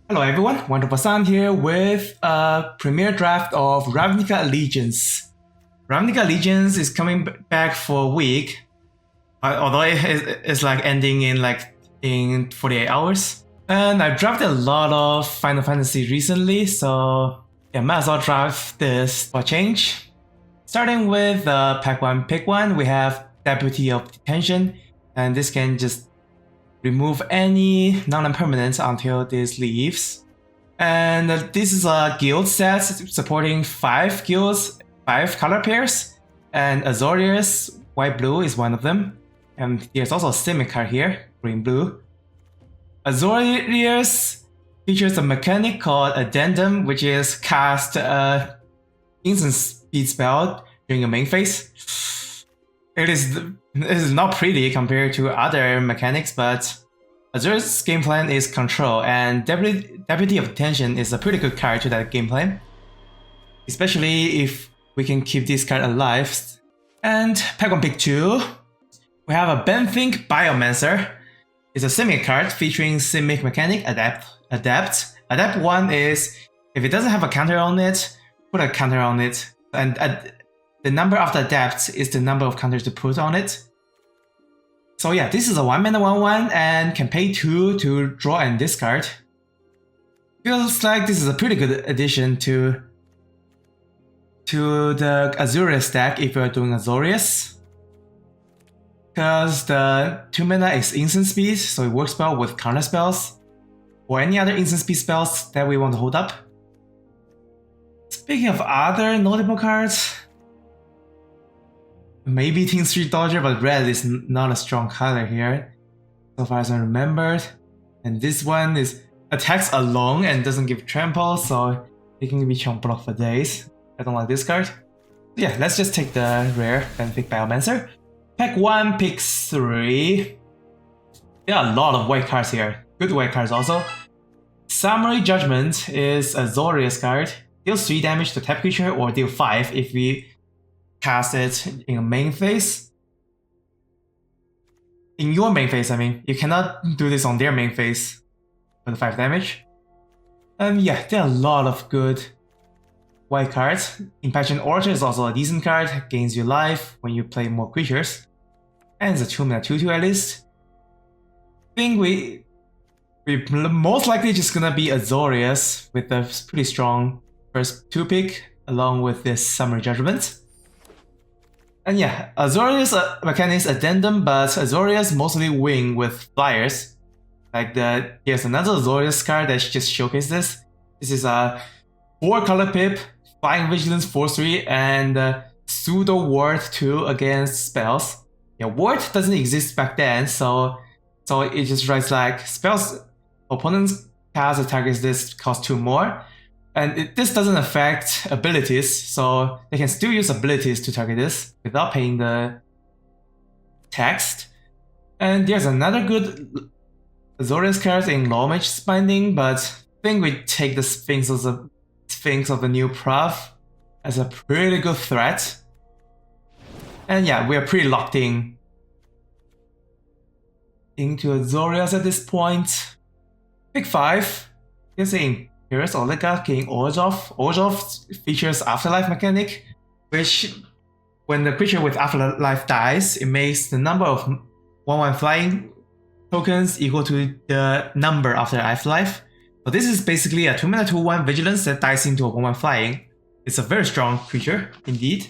Hello everyone, 124san's here with a premiere draft of Ravnica Allegiance. Ravnica Allegiance is coming back for a week, although it's like ending in 48 hours. And I've drafted a lot of Final Fantasy recently, so yeah, might as well draft this for a change. Starting with pack 1, pick 1, we have Deputy of Detention, and this can just remove any non-permanents until this leaves. And this is a guild set supporting 5 guilds, 5 color pairs, and Azorius white-blue is one of them. And there's also a Simic card here, green-blue. Azorius features a mechanic called Addendum, which is cast instant speed spell during your main phase. It is not pretty compared to other mechanics, but Azorius' game plan is control, and Deputy of Detention is a pretty good card to that game plan, especially if we can keep this card alive. And pack 1, pick 2, we have a Benthic Biomancer. It's a Simic card featuring Simic mechanic Adapt. Adapt 1 is, if it doesn't have a counter on it, put a counter on it, and the number after Adapt is the number of counters to put on it. So yeah, this is a 1-mana 1/1 and can pay 2 to draw and discard. Feels like this is a pretty good addition to the Azorius deck if you're doing Azorius. Because the 2-mana is instant speed, so it works well with counter spells or any other instant speed spells that we want to hold up. Speaking of other notable cards, maybe Team Street Dodger, but red is not a strong color here, so far as I remembered. And this one is attacks alone and doesn't give trample, so it can be chump block for days. I don't like this card. Yeah, let's just take the rare Benthic Biomancer. Pack 1, pick 3. There are a lot of white cards here. Good white cards also. Summary Judgment is a Azorius card. Deals 3 damage to tap creature or deal 5 if we cast it in a main phase. In your main phase, I mean. You cannot do this on their main phase for the 5 damage. Yeah, there are a lot of good white cards. Impassioned Orator is also a decent card, gains you life when you play more creatures. And it's a 2-mana 2/2 at least. I think we most likely just gonna be Azorius with a pretty strong first 2 pick along with this Summary Judgment. And yeah, Azorius mechanics Addendum, but Azorius mostly win with flyers. Here's another Azorius card that just showcases this. This is a 4-color pip, Flying Vigilance 4/3, and Pseudo Ward 2 against spells. Yeah, Ward doesn't exist back then, so it just writes like spells opponents cast that targets this cost 2 more. And this doesn't affect abilities, so they can still use abilities to target this without paying the text. And there's another good Azorius card in Low Mage Binding, but I think we take the Sphinx of the New Prof as a pretty good threat. And yeah, we are pretty locked into Azorius at this point. Pick 5. Here's a Imperious Oligarch King Orzhov. Orzhov features Afterlife mechanic, which when the creature with Afterlife dies, it makes the number of 1/1 flying tokens equal to the number after Afterlife. So this is basically a 2-mana 2/1 Vigilance that dies into a 1/1 flying. It's a very strong creature, indeed.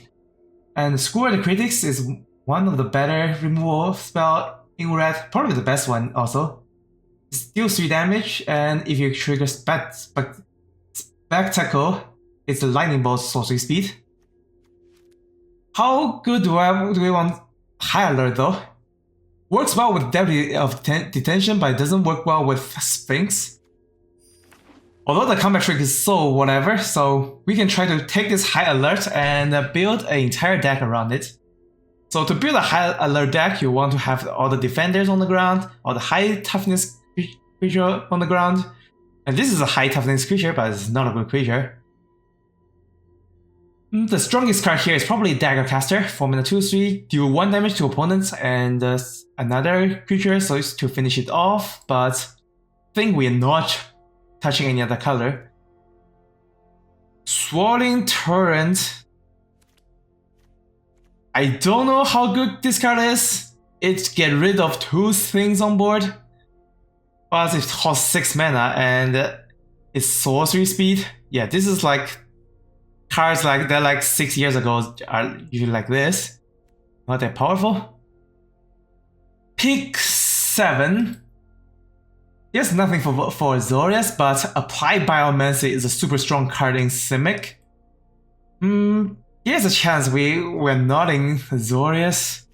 And Skewer the Critics is one of the better removal spell in red, probably the best one also. It deals 3 damage, and if you trigger Spectacle, it's the Lightning Bolt sorcery speed. How good do we want High Alert though? Works well with Deputy of Detention, but it doesn't work well with Sphinx. Although the combat trick is so whatever, so we can try to take this High Alert and build an entire deck around it. So to build a High Alert deck, you want to have all the defenders on the ground, or the high toughness creature on the ground. And this is a high toughness creature, but it's not a good creature. The strongest card here is probably Daggercaster, 4-mana 2/3, deal 1 damage to opponents and another creature, so it's to finish it off, but I think we are not touching any other color. Swirling Torrent. I don't know how good this card is. It get rid of 2 things on board, but it costs 6 mana and it's sorcery speed. Yeah, this is like cards like that like 6 years ago are usually like this. Not that powerful. Pick 7. There's nothing for Azorius, but Apply Biomancy is a super strong card in Simic. There's a chance we're not in Azorius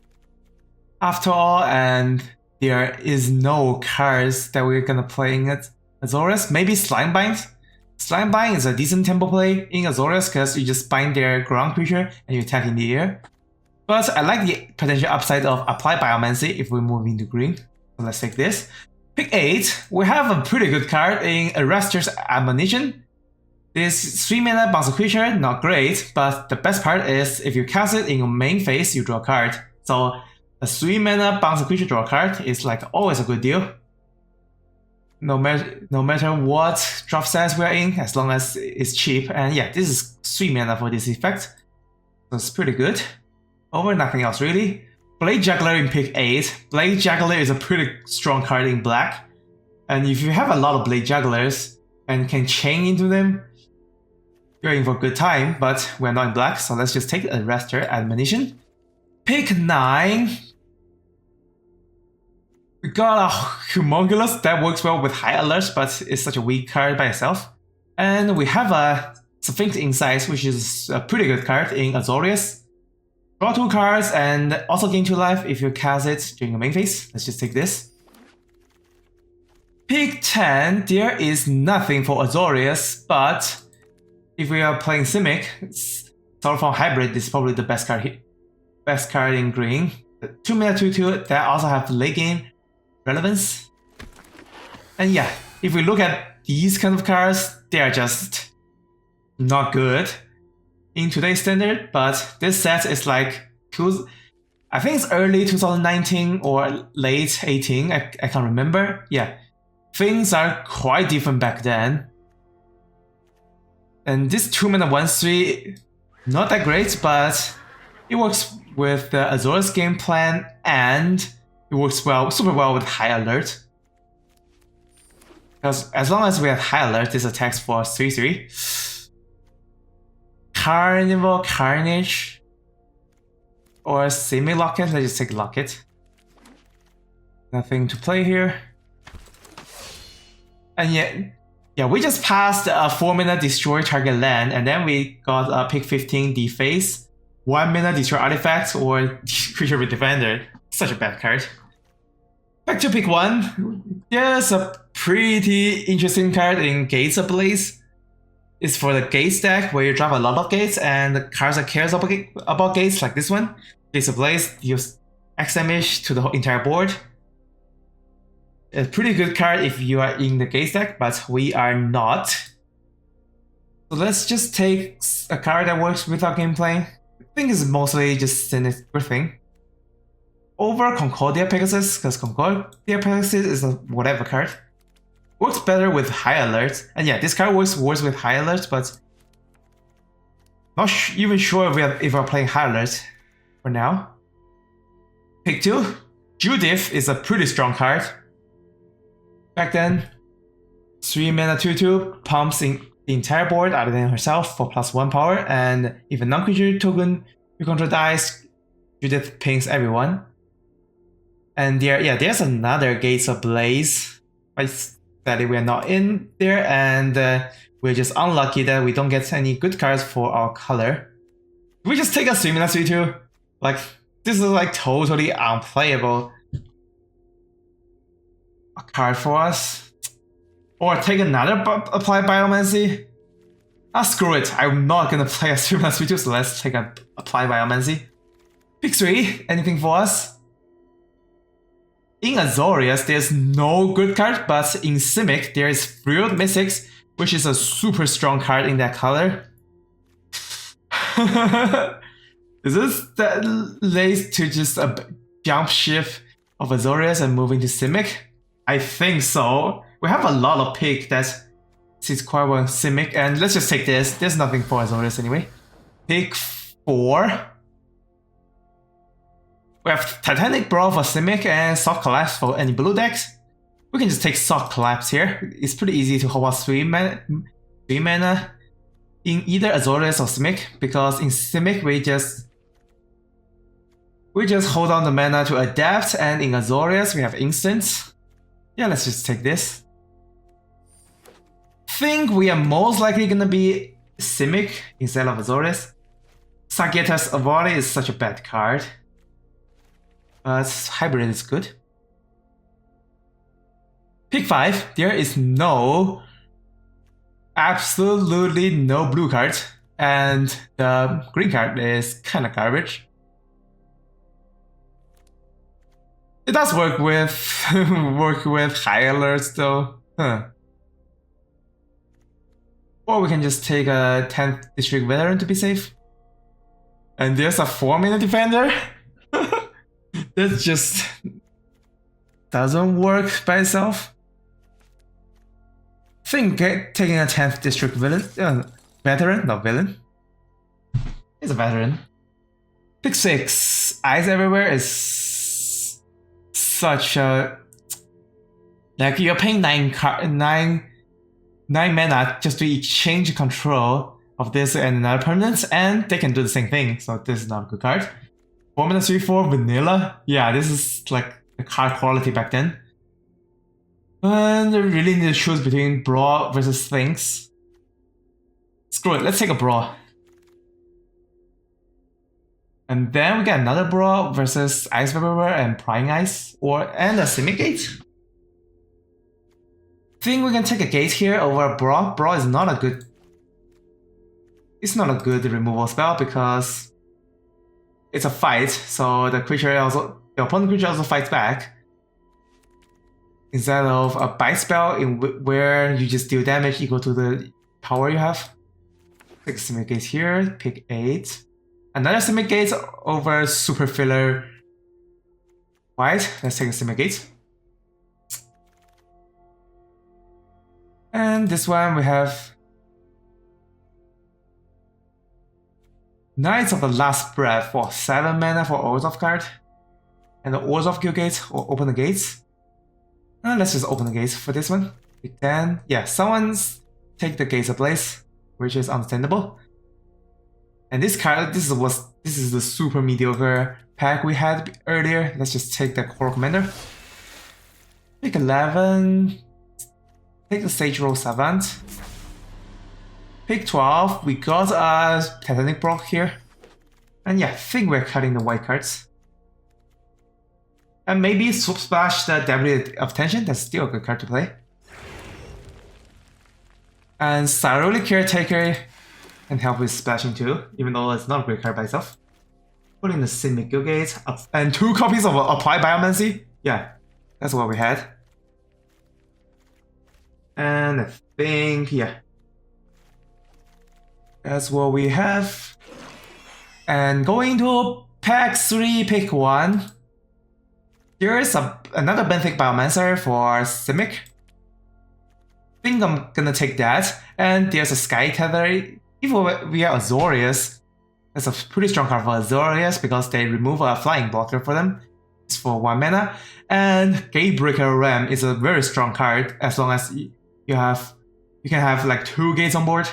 after all, and there is no cards that we're gonna play in Azorius. Maybe Slimebind. Slimebind is a decent tempo play in Azorius because you just bind their ground creature and you attack in the air. But I like the potential upside of Apply Biomancy if we move into green. So let's take this. Pick 8. We have a pretty good card in Arrester's Admonition. This 3 mana bounce a creature, not great, but the best part is if you cast it in your main phase, you draw a card. So a 3 mana bounce a creature, draw a card is like always a good deal. No matter what drop size we're in, as long as it's cheap. And yeah, this is 3 mana for this effect. So it's pretty good. Over nothing else really. Blade Juggler in pick 8. Blade Juggler is a pretty strong card in black. And if you have a lot of Blade Jugglers and can chain into them, you're in for a good time, but we're not in black, so let's just take Arrestor Admonition. Pick 9. We got a Humongous that works well with high alerts, but it's such a weak card by itself. And we have a Sphinx Insight, which is a pretty good card in Azorius. Draw 2 cards and also gain 2 life if you cast it during your main phase. Let's just take this. Pick 10. There is nothing for Azorius, but if we are playing Simic, Soulform Hybrid is probably the best card here. Best card in green. 2 mana 2/2 that also have late game relevance. And yeah, if we look at these kind of cards, they are just not good in today's standard, but this set is like I think it's early 2019 or late 18, I can't remember. Yeah, things are quite different back then. And this 2 mana 1/3, not that great, but it works with the Azorius game plan and it works super well with High Alert. Because as long as we have High Alert, this attacks for 3/3. Carnival Carnage or Semi-Locket. Let's just take Locket. Nothing to play here. And yeah, we just passed a 4 mana destroy target land, and then we got a pick 15 deface, 1 mana destroy artifact or creature with defender. Such a bad card. Back to pick 1. There's a pretty interesting card in Gates Ablaze. It's for the Gates deck where you drop a lot of Gates and the cards that cares about Gates, like this one. Gates Ablaze deals X damage to the entire board. A pretty good card if you are in the Gates deck, but we are not. So let's just take a card that works with our gameplay. I think it's mostly just a good thing. Over Concordia Pegasus, because Concordia Pegasus is a whatever card. Works better with High Alert. And yeah, this card works worse with High Alert, but not even sure if we're playing High Alert for now. Pick 2. Judith is a pretty strong card. Back then, 3 mana 2/2 pumps in the entire board other than herself for +1 power, and if a non-creature token you control dies, Judith pings everyone. And there's another Gates Ablaze, but sadly we are not in there, and we're just unlucky that we don't get any good cards for our color. We just take a 3 mana 3/2. Like, this is like totally unplayable a card for us. Or take another Apply Biomancy. Screw it, I'm not gonna play a 3 mana 3/2, so let's take a Apply Biomancy. Pick 3, anything for us? In Azorius, there's no good card, but in Simic, there is Frilled Mystics, which is a super strong card in that color. Is this that leads to just a jump shift of Azorius and moving to Simic? I think so. We have a lot of pick that Sees quite one Simic, and let's just take this. There's nothing for Azorius anyway. Pick 4. We have Titanic Brawl for Simic and Sock Collapse for any blue decks. We can just take Sock Collapse here. It's pretty easy to hold out 3 mana in either Azorius or Simic, because in Simic we just hold on the mana to adapt, and in Azorius we have instants. Yeah, let's just take this. Think we are most likely gonna be Simic instead of Azorius. Sagittarius Avali is such a bad card. Hybrid is good. Pick 5. There is absolutely no blue card, and the green card is kind of garbage. It does work with high alerts though. Or we can just take a 10th District Veteran to be safe. And there's a 4-mana defender. That just doesn't work by itself. I think taking a 10th District Veteran, not villain. He's a veteran. Pick 6. Eyes Everywhere is such a... Like, you're paying 9 mana just to exchange control of this and another permanent, and they can do the same thing, so this is not a good card. 4 mana 3/4 vanilla. Yeah, this is like the card quality back then. And they really need to choose between Brawl versus Sphinx. Screw it, let's take a Brawl. And then we get another Brawl versus Ice Everywhere and Prying Eyes, and a Simic Gate. Think we can take a Gate here over a Brawl. Brawl is not a good... It's not a good removal spell because it's a fight, so the opponent creature also fights back. Instead of a bite spell where you just deal damage equal to the power you have. Take a Simic Gate here, pick 8. Another Simic Gate over Super Filler White. Let's take a Simic Gate. And this one we have Knights of the Last Breath for 7 mana for Orzhov card. And the Orzhov Guild Gate, or open the gates. Let's just open the gates for this one. Pick 10. Yeah, someone's take the gates ablaze, which is understandable. And this card, this is the super mediocre pack we had earlier. Let's just take the Core Commander. Pick 11. Take the Sage Roll Savant. Pick 12. We got a Titanic Brawl here. And yeah, I think we're cutting the white cards. And maybe Swoop Splash the Debris of Tension. That's still a good card to play. And Cyroli Caretaker can help with splashing too, even though it's not a great card by itself. Put in the Simic Guild Gate and 2 copies of Apply Biomancy. Yeah, that's what we had. And I think, yeah, that's what we have. And going to pack 3, pick 1. There is another Benthic Biomancer for Simic. I think I'm gonna take that. And there's a Sky Tether. If we are Azorius, that's a pretty strong card for Azorius because they remove a flying blocker for them. It's for 1 mana. And Gatebreaker Ram is a very strong card as long as you can have like 2 gates on board.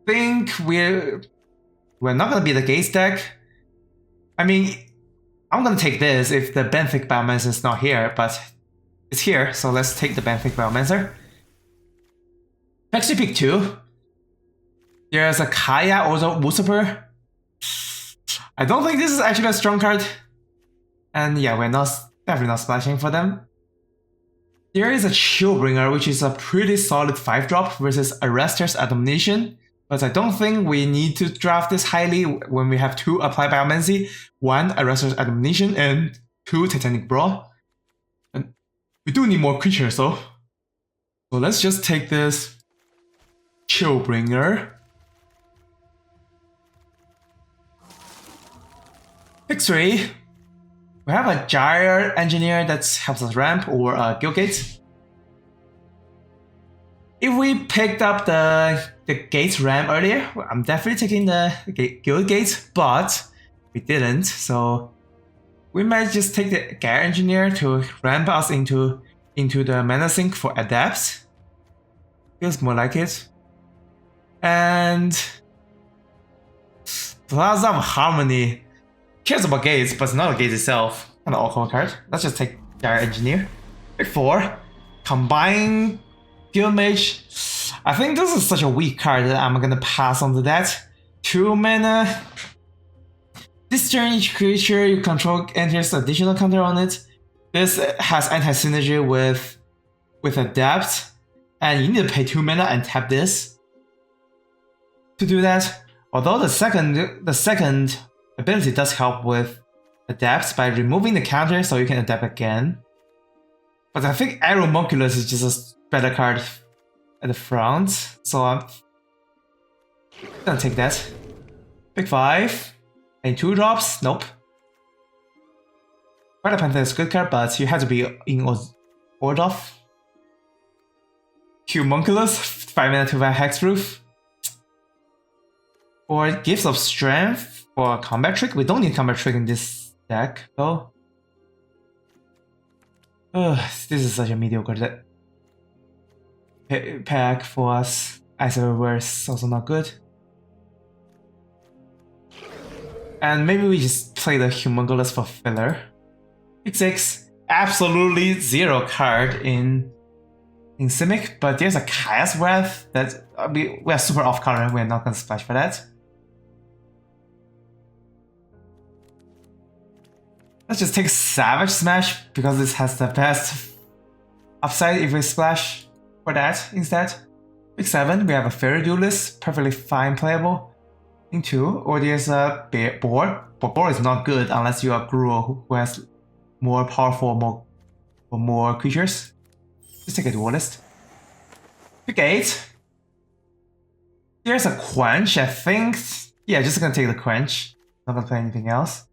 I think we're not gonna be the gates deck. I mean, I'm gonna take this if the Benthic Biomancer is not here, but it's here, so let's take the Benthic Biomancer. Next, pick 2. There's a Kaya or Usurper. I don't think this is actually a strong card. And yeah, we're definitely not splashing for them. There is a Chillbringer, which is a pretty solid 5-drop versus Arrester's Admonition. But I don't think we need to draft this highly when we have 2 Apply Biomancy, 1 Arrester's Admonition, and 2 Titanic Brawl. And we do need more creatures though. So let's just take this Chillbringer. Pick 3. We have a Gyre Engineer that helps us ramp, or a Guild Gate. if we picked up the Gates ramp earlier, I'm definitely taking the Guild Gate, but we didn't, so we might just take the Gear Engineer to ramp us into the mana sink for Adepts. Feels more like it. And Plaza of Harmony cares about gates, but it's not a gate itself. Kind of awkward card. Let's just take Gear Engineer. Pick 4. Combine Guild Mage. I think this is such a weak card that I'm gonna pass on to that. 2 mana. This turn, each creature you control enters additional counter on it. This has anti-synergy with Adept, and you need to pay 2 mana and tap this to do that. Although the second ability does help with Adepts by removing the counter so you can adapt again. But I think Aeromonculus is just a better card at the front, so I'm gonna take that. Pick 5. And 2 drops? Nope. Spider Panther is a good card, but you have to be in Ordov. Humunculus, 5 mana 2/5 Hexproof. Or Gifts of Strength for Combat Trick. We don't need Combat Trick in this deck, though. This is such a mediocre pack for us. Ice Reverse also not good. And maybe we just play the Humunculus for filler. Pick 6. Absolutely 0 card in Simic, but there's a Chaos Wrath that we are super off color. We're not gonna splash for that. Let's just take Savage Smash because this has the best upside if we splash for that instead. Pick 7. We have a Fairy Duelist, perfectly fine playable. 2, or there's a Boar. But Boar is not good unless you are Gruul who has more powerful, more creatures. Just take a Duelist. Pick 8. There's a Quench, I think. Yeah, just gonna take the Quench. Not gonna play anything else.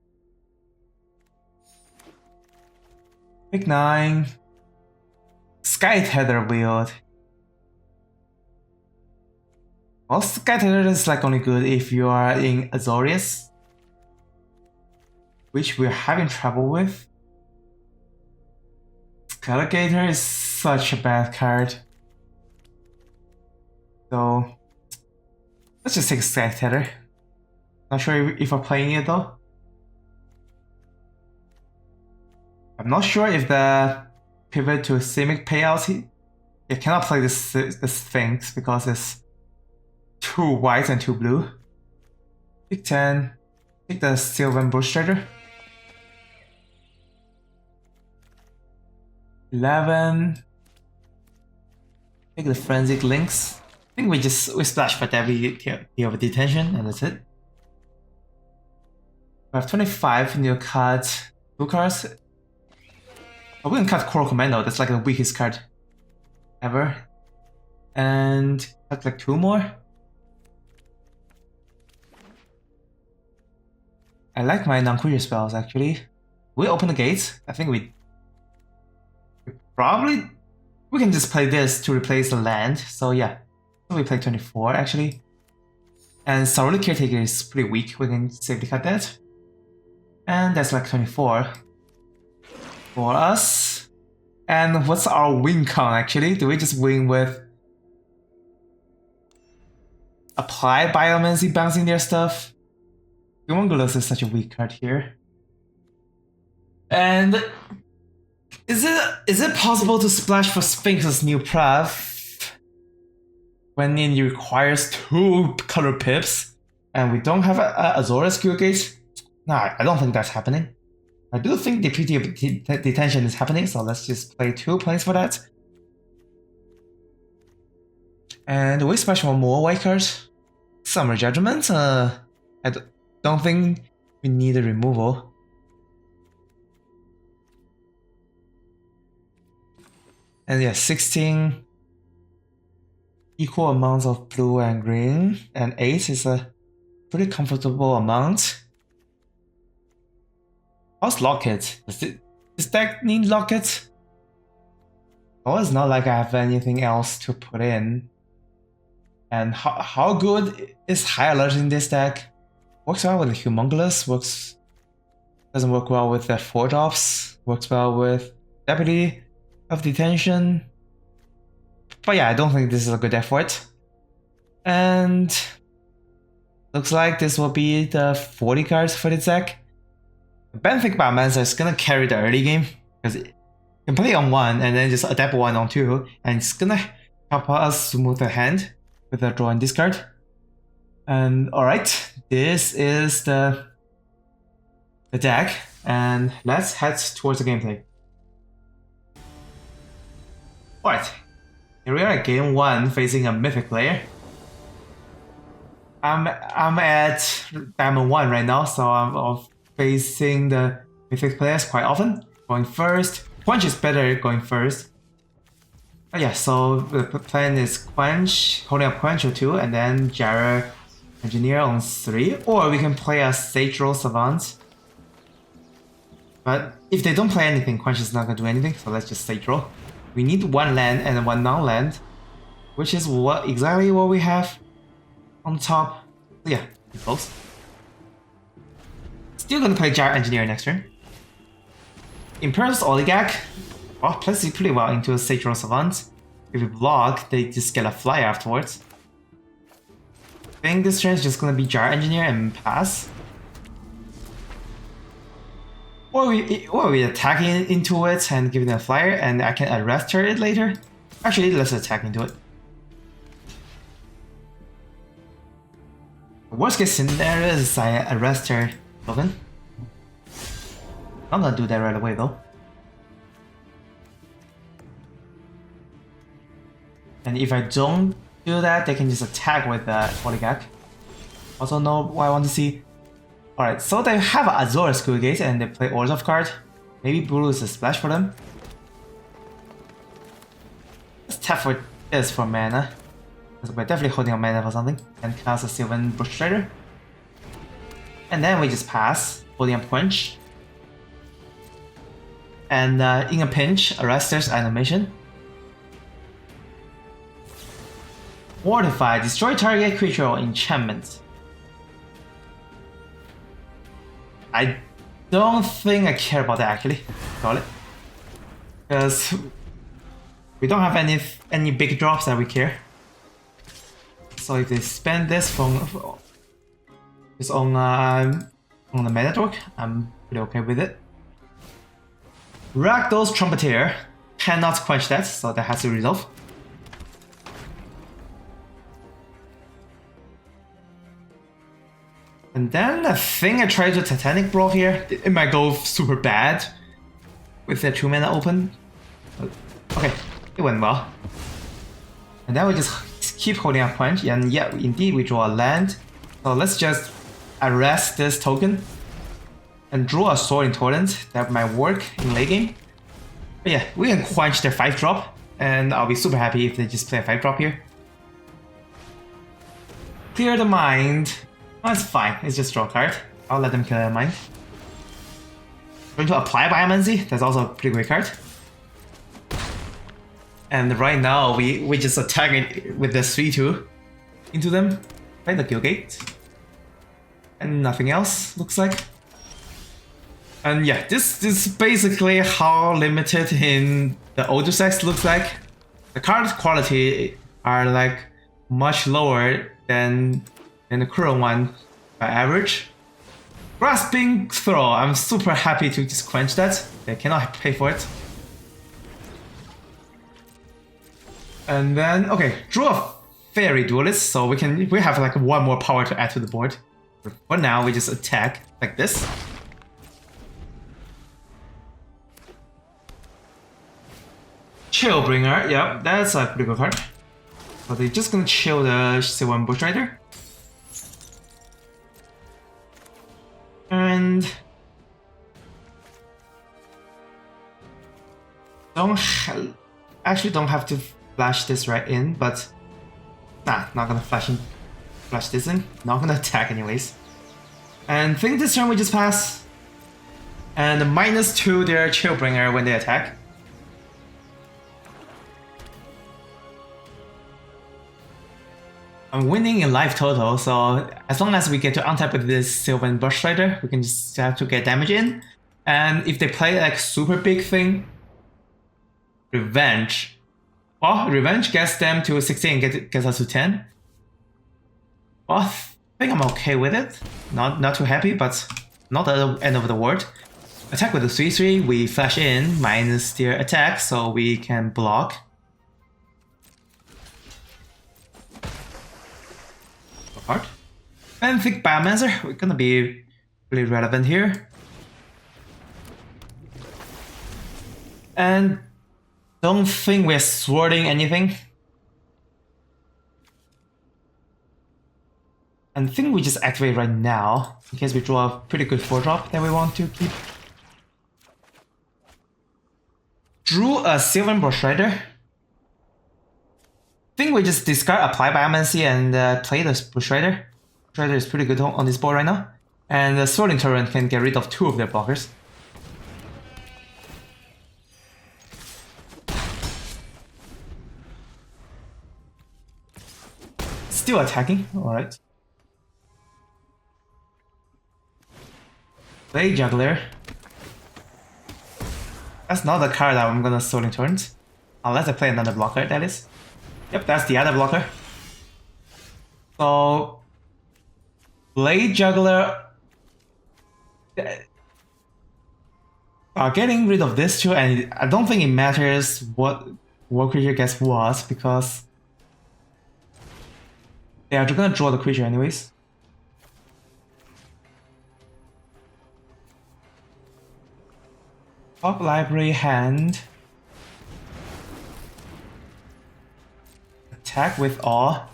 Pick 9. Sky Tether Wield. Well, Sky Tether is like only good if you are in Azorius, which we're having trouble with. Scaligator is such a bad card. So let's just take Sky Tether. Not sure if I'm playing it though. I'm not sure if the pivot to Simic payouts. You cannot play this Sphinx because it's 2 white and 2 blue. Pick 10. Pick the Sylvan Bush Strider. 11. Pick the Frenzic Lynx. I think we splash for every tier of detention and that's it. We have 25 new cards, 2 cards. I wouldn't cut Coral Commando, that's like the weakest card ever. And cut like 2 more. I like my non-creature spells actually. We open the gates. I think we can just play this to replace the land. So yeah, so we play 24 actually. And Sauruli Caretaker is pretty weak. We can safely cut that. And that's like 24 for us. And what's our win con actually? Do we just win with Apply Biomancy bouncing their stuff? Humunculus is such a weak card here. And is it possible to splash for Sphinx's new Prav when it requires 2 color pips and we don't have a Azorius Guild Gate? Nah, I don't think that's happening. I do think the PT detention is happening, so let's just play 2 plays for that. And we splash 1 more white card. Summer Judgment. I don't think we need a removal. And yeah, 16 equal amounts of blue and green, and 8 is a pretty comfortable amount. How's Locket? Does this deck need Locket? Oh, it's not like I have anything else to put in. And how good is High Alert in this deck? Works well with the Humongous, doesn't work well with the 4-drops, works well with Deputy of Detention. But yeah, I don't think this is a good deck for it. And looks like this will be the 40 cards for this deck. The bad thing about Mansa is gonna carry the early game, because it can play on 1 and then just adapt 1 on 2, and it's gonna help us smooth the hand with a draw and discard. And alright, this is the deck, and let's head towards the gameplay. Alright, here we are at game 1 facing a Mythic player. I'm at Diamond 1 right now, so I'm facing the Mythic players quite often. Going first, Quench is better going first. But yeah, so the plan is Quench, holding up Quench or 2, and then Jarrah Engineer on 3, or we can play a Sage Roll Savant. But if they don't play anything, Quench is not gonna do anything, so let's just Sage Roll. We need 1 land and 1 non-land, which is exactly what we have on top. So yeah, close. Still gonna play Jarrah Engineer next turn. Imperious Oligarch, well, plays it pretty well into a Sage Roll Savant. If we block, they just get a flyer afterwards. I think this turn is just gonna be Jarrah Engineer and pass. Or we attack into it and give it a flyer, and I can arrest her it later. Actually, let's attack into it. The worst case scenario is I arrest her token. I'm gonna do that right away though. And if I don't do that, they can just attack with the Oligarch. Also know what I want to see. Alright, so they have Azora School Gate and they play Orzhov card. Maybe Blue is a splash for them. Let's tap for this for mana. Because we're definitely holding on mana for something. And cast a Sylvan Bush Trader. And then we just pass, holding up Quench. And in a pinch, Arrester's Animation. Mortify, destroy target creature or enchantment. I don't think I care about that actually. Got it. Because we don't have any big drops that we care. So if they spend this on the mana dork, I'm pretty okay with it. Rakdos Trumpeter cannot quench that, so that has to resolve. And then I think I tried to Titanic Brawl here. It might go super bad with the 2 mana open. Okay, it went well. And then we just keep holding up Quench, and yeah, indeed we draw a land. So let's just arrest this token and draw a Soaring Torrent. That might work in late game. But yeah, we can quench their 5-drop, and I'll be super happy if they just play a 5-drop here. Clear the Mind. Oh, it's fine, it's just draw a card. I'll let them clear their mind. Going to apply Biomancy, that's also a pretty great card. And right now, we just attack it with the 3-2 into them. Play the Guild Gate. And nothing else, looks like. And yeah, this is basically how limited in the older sets looks like. The card quality are like much lower than the current one by average. Grasping Throw, I'm super happy to just quench that. They cannot pay for it. And then, okay, draw a Fairy Duelist, so we have like 1 more power to add to the board. For now, we just attack like this. Chillbringer, yeah, that's a pretty good card. So they're just gonna chill the Sylvan Bush Rider. And actually don't have to flash this right in, but nah, not gonna flash this in. Not gonna attack anyways. And think this turn we just pass. And -2 their Chillbringer when they attack. I'm winning in life total, so as long as we get to untap with this Sylvan Bush Rider, we can just have to get damage in. And if they play like super big thing, Revenge. Well, Revenge gets them to 16 and gets us to 10. Well, I think I'm okay with it. Not too happy, but not the end of the world. Attack with the 3/3, we flash in, minus their attack, so we can block. Apart. And Thick Biomancer, we're gonna be really relevant here. And don't think we're swording anything. And think we just activate right now, in case we draw a pretty good 4-drop that we want to keep. Drew a Sylvan Bush Rider. Think we just discard Apply Biomancy and play this Bush Rider. Bush Rider is pretty good on this board right now. And the Swording Torrent can get rid of 2 of their blockers. Still attacking, alright. Play Juggler. That's not the card that I'm gonna Swording Torrent. Unless I play another blocker, that is. Yep, that's the other blocker. So Blade Juggler are getting rid of this too, and I don't think it matters what creature gets what, because they are gonna draw the creature anyways. Top library hand. Attack with awe.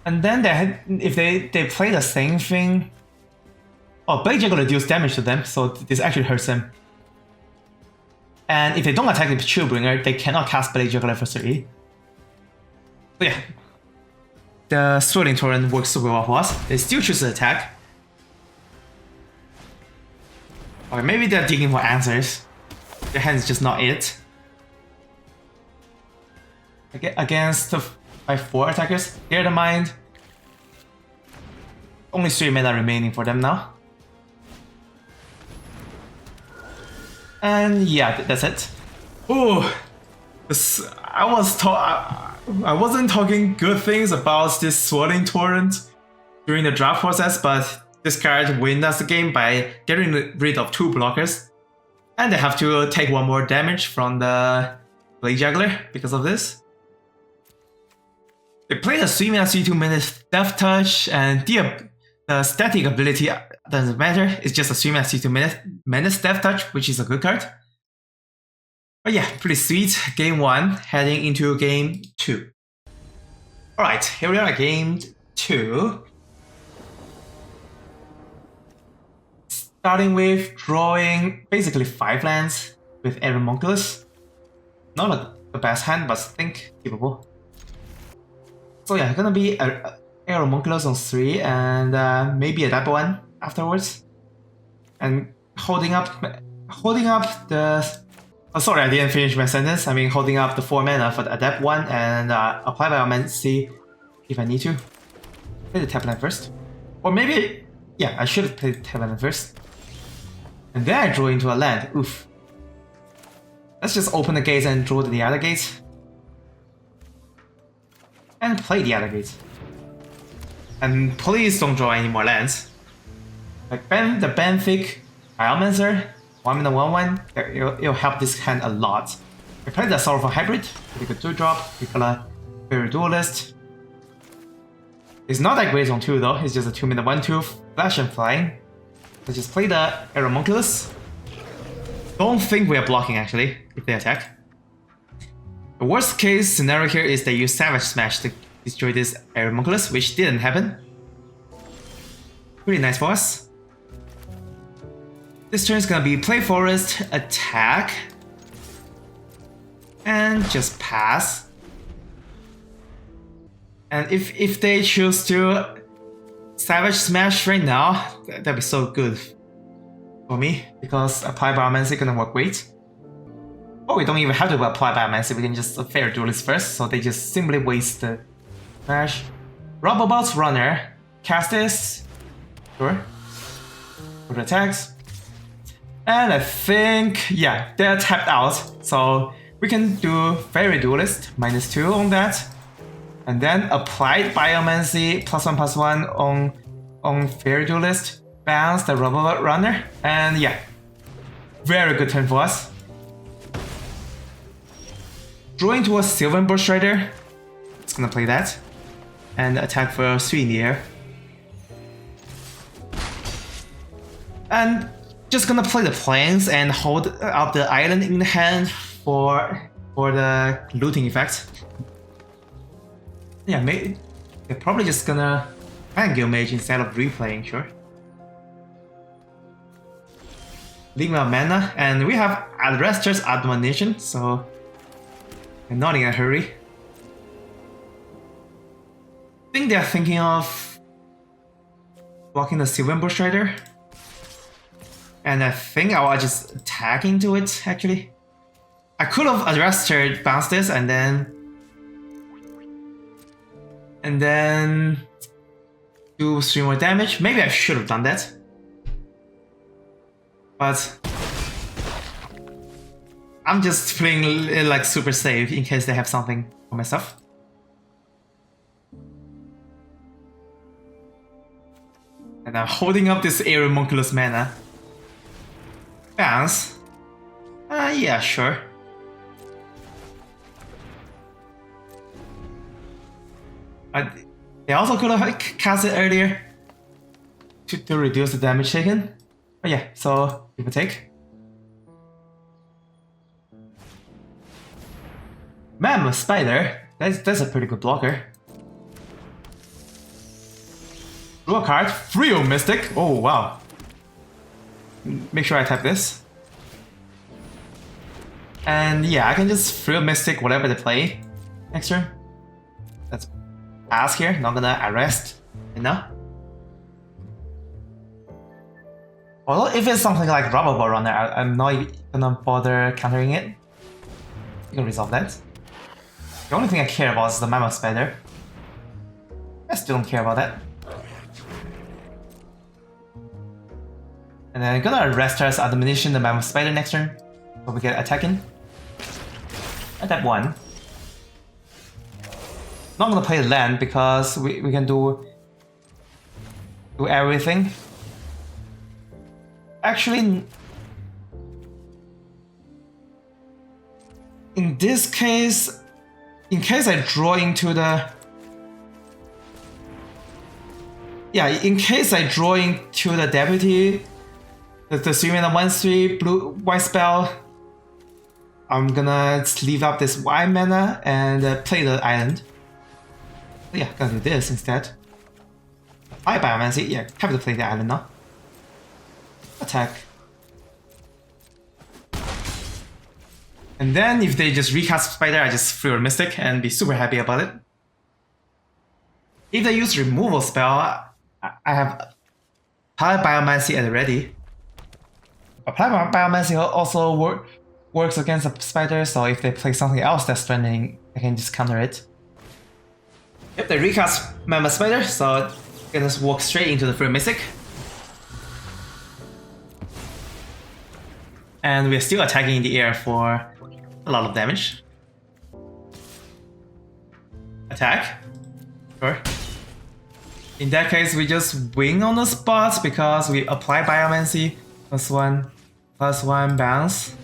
And then if they play the same thing. Oh, Blade Juggler deals damage to them, so this actually hurts them. And if they don't attack the Chillbringer, they cannot cast Blade Juggler for 3. So yeah. The Swording Torrent works super well for us. They still choose to attack. Or maybe they're digging for answers. Their hand is just not it. Against the 5/4 attackers, clear the mind. Only 3 mana remaining for them now. And yeah, that's it. Oh, I wasn't talking good things about this Swording Torrent during the draft process, but this card wins us the game by getting rid of 2 blockers. And they have to take 1 more damage from the Blade Juggler because of this. They played a 3 mana 3/2 minute Death Touch, and the static ability doesn't matter. It's just a 3 mana 3/2 minute Death Touch, which is a good card. But yeah, pretty sweet. Game 1, heading into game 2. Alright, here we are at game 2. Starting with drawing basically 5 lands with Aeromonculus. Not the best hand, but I think keepable. So yeah, gonna be Aeromonculus on 3 and maybe Adapt 1 afterwards. And holding up the... Oh, sorry, I didn't finish my sentence. I mean, holding up the 4 mana for the Adapt 1 and Apply Biomancy if I need to. Play the tap land first. Or maybe... Yeah, I should have played the tap land first. And then I draw into a land. Oof. Let's just open the gates and draw the other gates. And play the other gates. And please don't draw any more lands. Like the Benthic Biomancer, 1 mana 1/1, it'll help this hand a lot. We play the Sorrowful Hybrid, pretty good 2-drop, we got a Fairy Duelist. It's not that great on 2 though, it's just a 2 mana 1/2, Flash and Flying. Let's just play the Aeromonculus. Don't think we are blocking actually, if they attack. The worst case scenario here is that you Savage Smash to destroy this Aeromonculus, which didn't happen. Pretty nice for us. This turn is gonna be play Forest, attack, and just pass. And if they choose to Savage Smash right now, that'd be so good for me, because Apply Biomancy is gonna work great. Oh, we don't even have to apply Biomancy, we can just Fair Duelist first, so they just simply waste the Smash. Robobots Runner. Cast this. Sure. Put attacks. And I think, yeah, they're tapped out, so we can do Fairy Duelist, -2 on that. And then apply Biomancy, +1/+1 on Fairy Duelist. Bounce the Robobot Runner, and yeah. Very good turn for us. Drawing towards Silver Burst Rider. It's gonna play that. And attack for 3 in the air. And just gonna play the planes and hold up the island in the hand for the looting effect. Yeah, maybe they're probably just gonna Fangirl Mage instead of replaying, sure. Leaving our mana, and we have Arrester's Admonition, so we're not in a hurry. I think they're thinking of blocking the Silver Bush Rider. And I think I will just attack into it, actually. I could have Arrested, bounce this, and then do 3 more damage. Maybe I should have done that. But I'm just playing it like super safe in case they have something for myself. And I'm holding up this Aeromunculus mana. Bounce. Yeah, sure. They also could have cast it earlier to reduce the damage taken. But yeah, so give a take. Mammoth Spider, that's a pretty good blocker. Draw a card, Frio Mystic. Oh wow. Make sure I tap this. And yeah, I can just Frio Mystic whatever they play next turn. Let's pass here, not gonna arrest enough. Although if it's something like Robobot Runner, I'm not gonna bother countering it. You can resolve that. The only thing I care about is the Mammoth Spider. I still don't care about that. And then I'm gonna Arrester's Admonition the Mammoth Spider next turn, so we get attacking. At that 1. Not gonna play land because we can do everything. Actually, in this case, in case I draw into the... Yeah, in case I draw into the Deputy, the 3-mana 1/3 blue-white spell, I'm gonna leave up this white mana and play the island. Yeah, gonna do this instead. Apply Biomancy, yeah, have to play the island now. Attack. And then if they just recast Spider, I just Frio Mystic and be super happy about it. If they use removal spell, I have Apply Biomancy at the ready. Apply Biomancy also works against the Spider, so if they play something else that's threatening, I can just counter it. Yep, they recast Mammoth Spider, so I can just walk straight into the Frio Mystic. And we're still attacking in the air for a lot of damage. Attack. Sure. In that case, we just win on the spot because we apply Biomancy. +1/+1 bounce.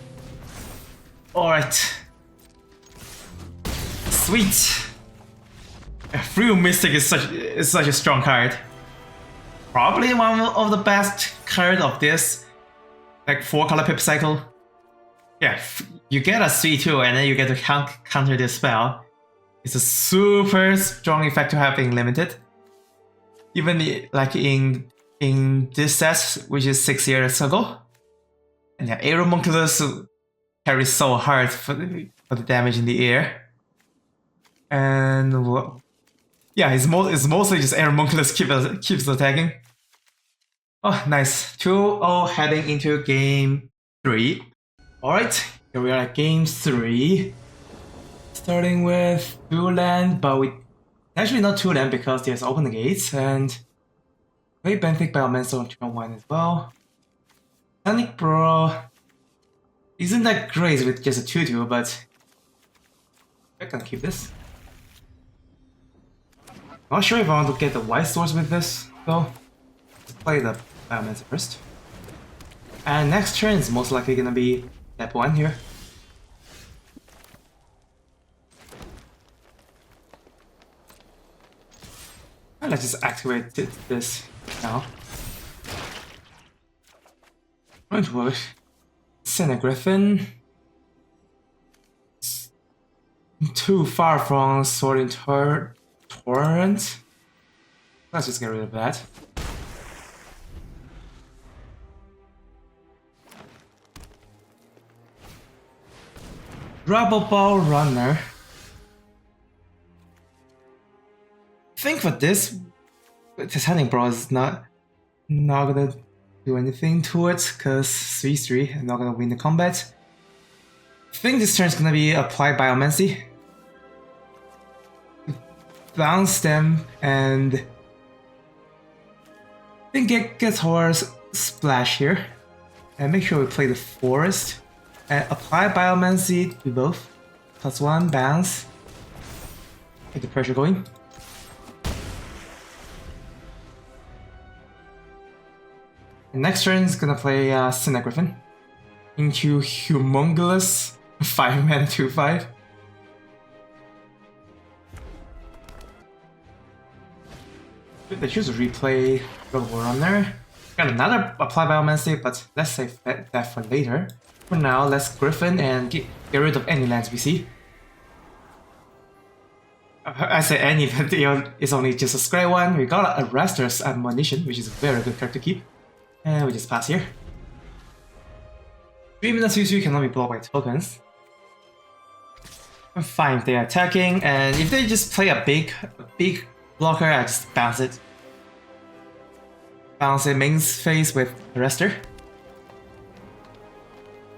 Alright. Sweet. Frio Mystic is such a strong card. Probably one of the best cards of this, like 4-color pip cycle. Yeah, you get a 3/2 and then you get to counter this spell. It's a super strong effect to have in limited. Even like in this set, which is 6 years ago. And yeah, Aeromunculus carries so hard for the damage in the air. And well, yeah, it's mostly just Aeromunculus keeps attacking. Oh, nice. 2-0 heading into game 3. Alright, Here we are at game 3. Starting with 2 land, but we actually not 2 land because there's open the gates and play Benthic Biomancer on turn 1 as well. Sonic Bro isn't that great with just a 2-2, but I can keep this. Not sure if I want to get the white source with this though. Let's play the Biomancer first. And next turn is most likely gonna be step 1 here. And let's just activate this now. Going to work. Send a Griffin. Too far from Sorting Torrent. Let's just get rid of that. Rubble Ball Runner. I think for this, Titanic Brawl is not gonna do anything to it, because 3-3, I'm not gonna win the combat. I think this turn is gonna be applied Biomancy. Bounce them and I think get towards Splash here. And make sure we play the Forest. And apply Biomancy to both. +1, bounce. Get the pressure going. And next turn is gonna play Sinner Griffin into Humongous 5-mana 2/5. They choose to replay Global Runner. Got another Apply Biomancy, but let's save that for later. For now, let's Griffin and get rid of any lands we see. I say any, but it's only just a square one. We got a Arrestor's Admonition, which is a very good card to keep. And we just pass here. 3 minutes 2/3 cannot be blocked by tokens. I'm fine if they're attacking, and if they just play a big blocker, I just bounce it. Bounce it main phase with Arrestor.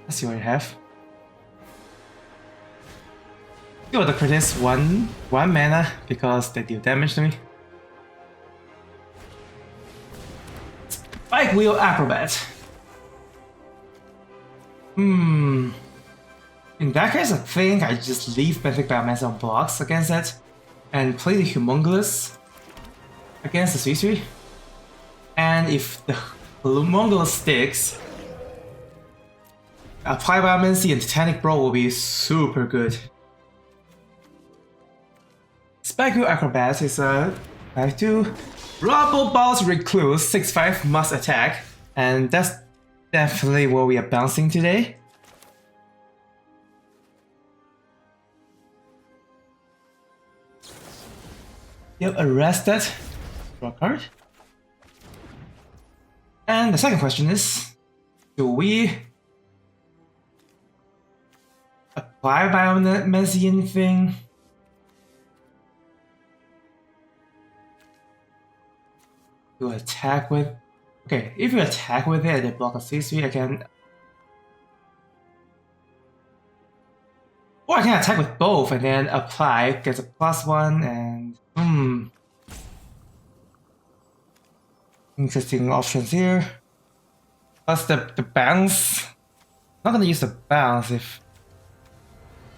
Let's see what I have. Go with the critics one mana because they deal damage to me. Spike Wheel Acrobat. In that case, I think I just leave Benthic Biomancer on blocks against it and play the Humongous against the 3/3. And if the Humongous sticks, Apply Biomancy and Titanic Brawl will be super good. Spike Wheel Acrobat is a 5/2. Rubble Balls Recluse 6/5 must attack, and that's definitely what we are bouncing today. Yep, arrested. Draw a card. And the second question is, do we apply Biomancy anything? You attack with... Okay, if you attack with it and they block a 3/3, I can... Or I can attack with both and then apply, gets a +1 and... Interesting options here. Plus the bounce. Not gonna use the bounce if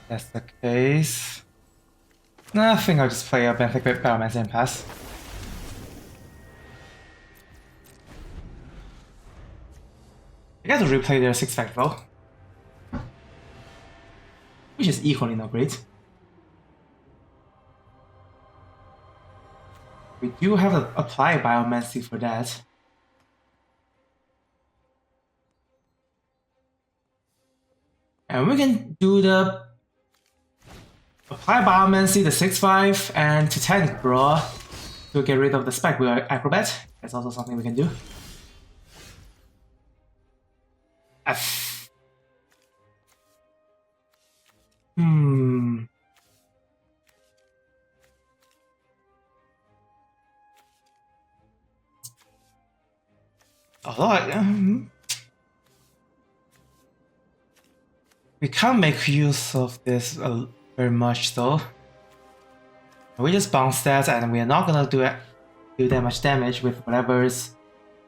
that's the case. No, I think I'll just play a Benthic Biomancer and pass. I got to replay their 6/5 though, which is equally not great. We do have to apply Biomancy for that. And we can do the apply Biomancy, the 6/5, and Titanic Brawl to get rid of the Spike Wheel Acrobat. That's also something we can do. Although We can't make use of this very much though. We just bounce that and we are not gonna do that much damage with whatever's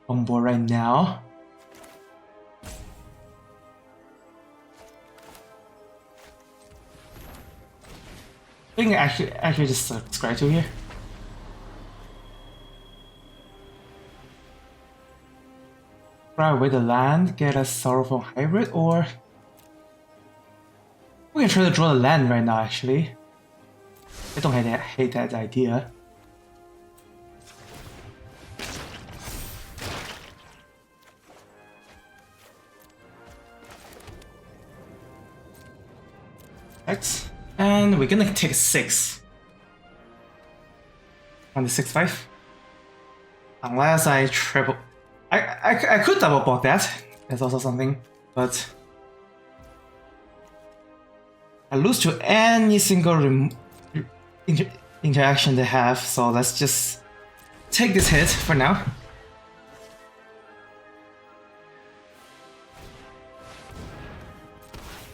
on board right now. I think actually just subscribe to here. Right away the land, get a Sorrowful Hybrid, or we can try to draw the land right now actually. I don't hate that idea. X, and we're gonna take 6 on the 6/5. Unless I triple, I could double block that. That's also something, but I lose to any single interaction they have. So let's just take this hit for now.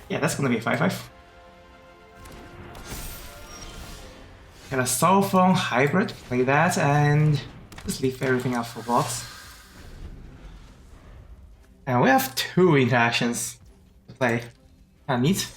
Yeah, that's gonna be a 5/5. Get a Soulfang Hybrid, play that, and just leave everything out for blocks. And we have 2 interactions to play. Kinda neat.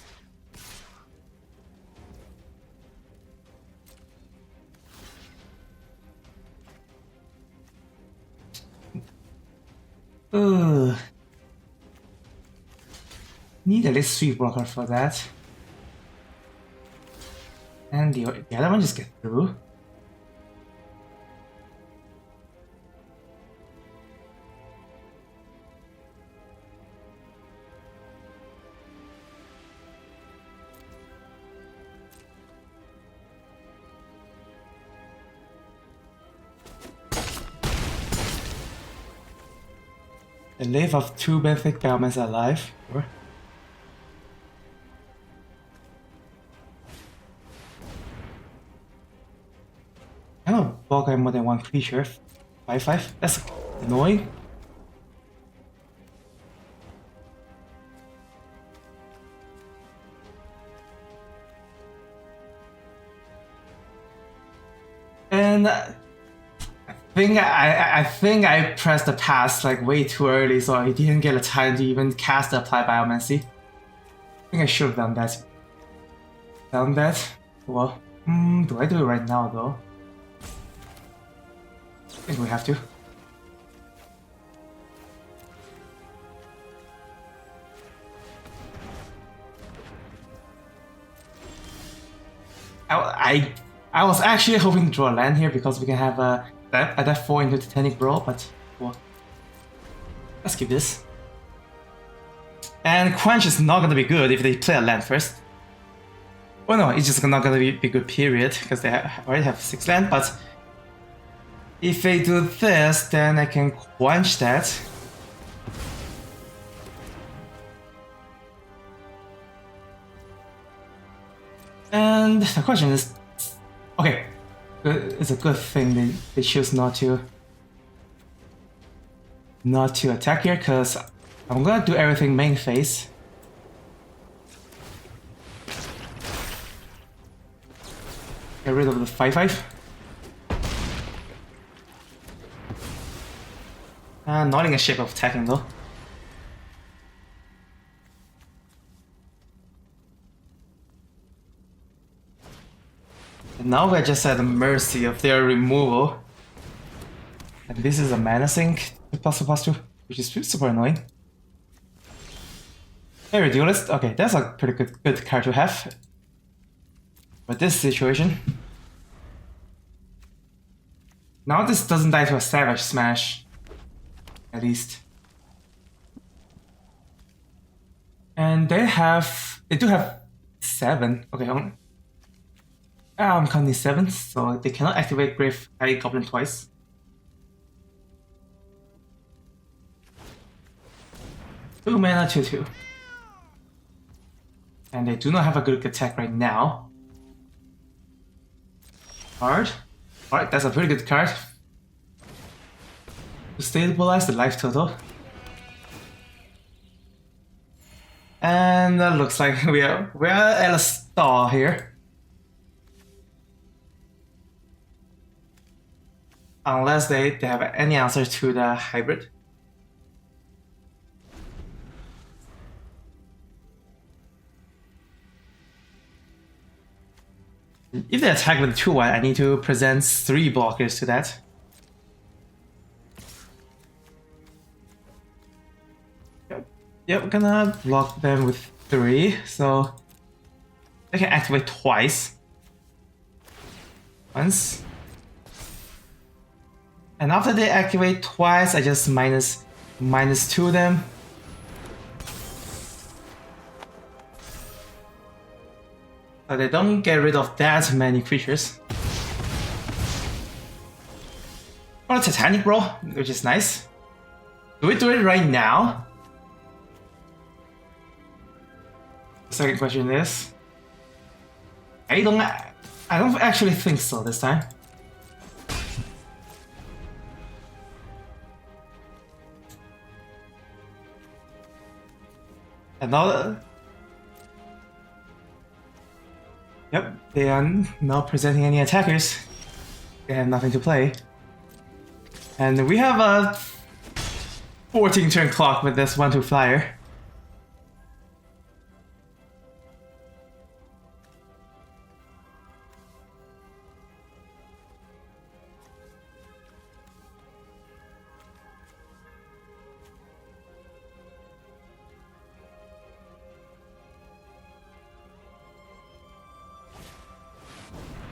Need a least 3 blocker for that. And the other one just get through. A live of 2 basic elements alive. Sure. I don't block more than 1 creature. 5/5? That's annoying. And I think I pressed the pass like way too early, so I didn't get a time to even cast the Apply Biomancy. I think I should have done that. Well, do I do it right now though? I think we have to. I was actually hoping to draw a land here because we can have that 4 into Titanic Brawl, but well, let's keep this. And Quench is not gonna be good if they play a land first. Well, no, it's just not gonna be good, period, because they already have 6 land, but if they do this, then I can quench that. And the question is, okay, it's a good thing they choose not to attack here, because I'm gonna do everything main phase. Get rid of the 5/5. Not in a shape of attacking though. And now we're just at the mercy of their removal. And this is a mana sink +2, which is super annoying. Very duelist. Okay, that's a pretty good card to have. But this situation. Now this doesn't die to a Savage Smash. At least. And they do have 7. Okay, I'm counting 7, so they cannot activate Grave Goblin twice. Two mana, 2/2. And they do not have a good attack right now. Alright, that's a pretty good card. To stabilize the life total. And that looks like we're at a stall here. Unless they have any answer to the hybrid. If they attack with 2-1, I need to present 3 blockers to that. Yep, we're gonna block them with 3, so they can activate twice. Once. And after they activate twice, I just minus 2 them. So they don't get rid of that many creatures. Or a Titanic Brawl, which is nice. Do we do it right now? The second question is... I don't actually think so this time. And now... Yep, they are not presenting any attackers. They have nothing to play. And we have a 14 turn clock with this 1/2 flyer.